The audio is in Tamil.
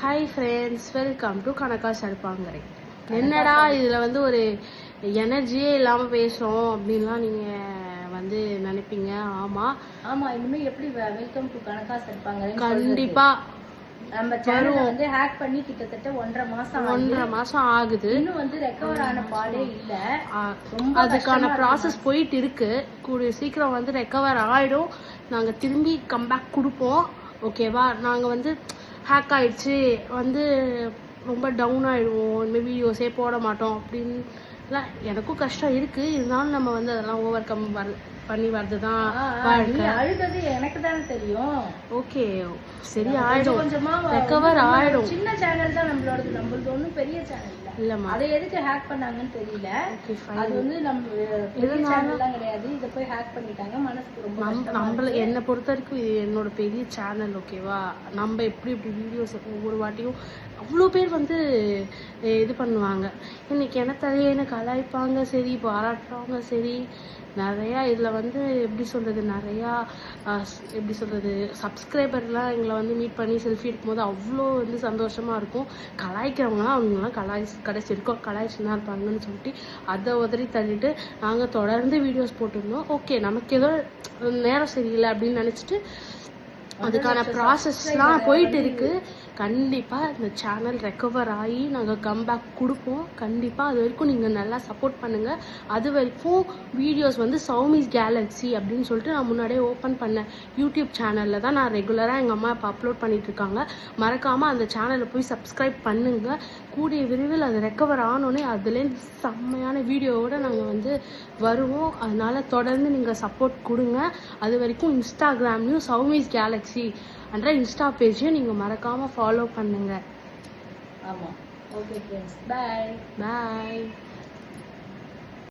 ஹாய் ஃப்ரெண்ட்ஸ், வெல்கம் டு கணக்கா சர்ப்பாங்கரை. என்னடா இதில் வந்து ஒரு எனர்ஜியே இல்லாமல் பேசுகிறோம் அப்படின்லாம் நீங்கள் வந்து நினைப்பீங்க. ஆமாம், இனிமேல் எப்படி வெல்கம் டு கணக்கா சர்ப்பாங்கரை கண்டிப்பாக நம்ம சேனலை வந்து ஹேக் பண்ணி கிட்டத்தட்ட 1.5 மாசம் ஆகுது. இன்னும் வந்து ரெக்கவர் ஆன பாடே இல்ல. அதுக்கான ப்ராசஸ் போயிட்டு இருக்கு. கூடிய சீக்கிரம் வந்து ரெக்கவர் ஆயிடும். நாங்க திரும்பி கம்பேக் கொடுப்போம். ஓகேவா? நாங்க வந்து ஹேக் ஆயிடுச்சு வந்து ரொம்ப டவுன் ஆயிடுவோம், இனிமேல் வீடியோஸே போட மாட்டோம் அப்படின்னு எனக்கும் கஷ்டம் இருக்கு. இருந்தாலும் நம்ம வந்து அதெல்லாம் ஓவர் கம் பண்ணி வருதுதான். அழுது எனக்கு தானே தெரியும். ஓகே, சரி, ஆயிடும், கொஞ்சமா ரெக்கவர் ஆயிடும். சின்ன சேனல் தான் நம்மளது ஒன்றும் பெரிய சேனல் இல்ல. அதை எதுக்கு ஹேக் பண்ணாங்கன்னு தெரியல. அது வந்து நம்ம பெரிய சேனல் தான் கிடையாது. இதை போய் ஹேக் பண்ணிட்டாங்க. மனசுக்கு ரொம்ப நம்மள என்னை பொறுத்த வரைக்கும் இது என்னோட பெரிய சேனல். ஓகேவா? நம்ம எப்படி வீடியோஸ் ஒவ்வொரு வாட்டியும் அவ்வளோ பேர் வந்து இது பண்ணுவாங்க. இன்னைக்கு என்ன தலையன்னு கலாய்ப்பாங்க, சரி, பாராட்டுறாங்க, சரி. நிறையா இதில் வந்து எப்படி சொல்கிறது, நிறையா எப்படி சொல்கிறது, சப்ஸ்கிரைபர்லாம் எங்களை வந்து மீட் பண்ணி செல்ஃபி எடுக்கும்போது அவ்வளோ வந்து சந்தோஷமாக இருக்கும். கலாய்க்கிறவங்களாம் அவங்களாம் கடைசி இருக்கும் கலாய்ச்சினா இருப்பாங்கன்னு சொல்லிட்டு அதை உதறி தள்ளிட்டு நாங்கள் தொடர்ந்து வீடியோஸ் போட்டிருந்தோம். ஓகே, நமக்கு ஏதோ நேரம் சரியில்லை அப்படின்னு நினச்சிட்டு அதுக்கான ப்ராசஸ்லாம் போயிட்டு இருக்கு. கண்டிப்பாக இந்த சேனல் ரெக்கவர் ஆகி நாங்கள் கம்பேக் கொடுப்போம். கண்டிப்பாக அது வரைக்கும் நீங்கள் நல்லா சப்போர்ட் பண்ணுங்கள். அது வரைக்கும் வீடியோஸ் வந்து சௌமிஸ் கேலக்ஸி அப்படின்னு சொல்லிட்டு நான் முன்னாடியே ஓப்பன் பண்ணேன் யூடியூப் சேனலில் தான் நான் ரெகுலராக எங்கள் அம்மா இப்போ அப்லோட் பண்ணிட்டு இருக்காங்க. மறக்காமல் அந்த சேனலில் போய் சப்ஸ்கிரைப் பண்ணுங்கள். கூடிய விரைவில் அது ரெக்கவர் ஆனோடனே அதுலேருந்து செம்மையான வீடியோவோடு நாங்கள் வந்து வருவோம். அதனால் தொடர்ந்து நீங்கள் சப்போர்ட் கொடுங்க. அது வரைக்கும் இன்ஸ்டாகிராம்லையும் சௌமிஸ் கேலக்ஸி என்ற இன்ஸ்டா பேஜையும் நீங்கள் மறக்காமல் ஃபாலோ பண்ணுங்கள். ஆமாம். ஓகே ஃப்ரெண்ட்ஸ், பாய்.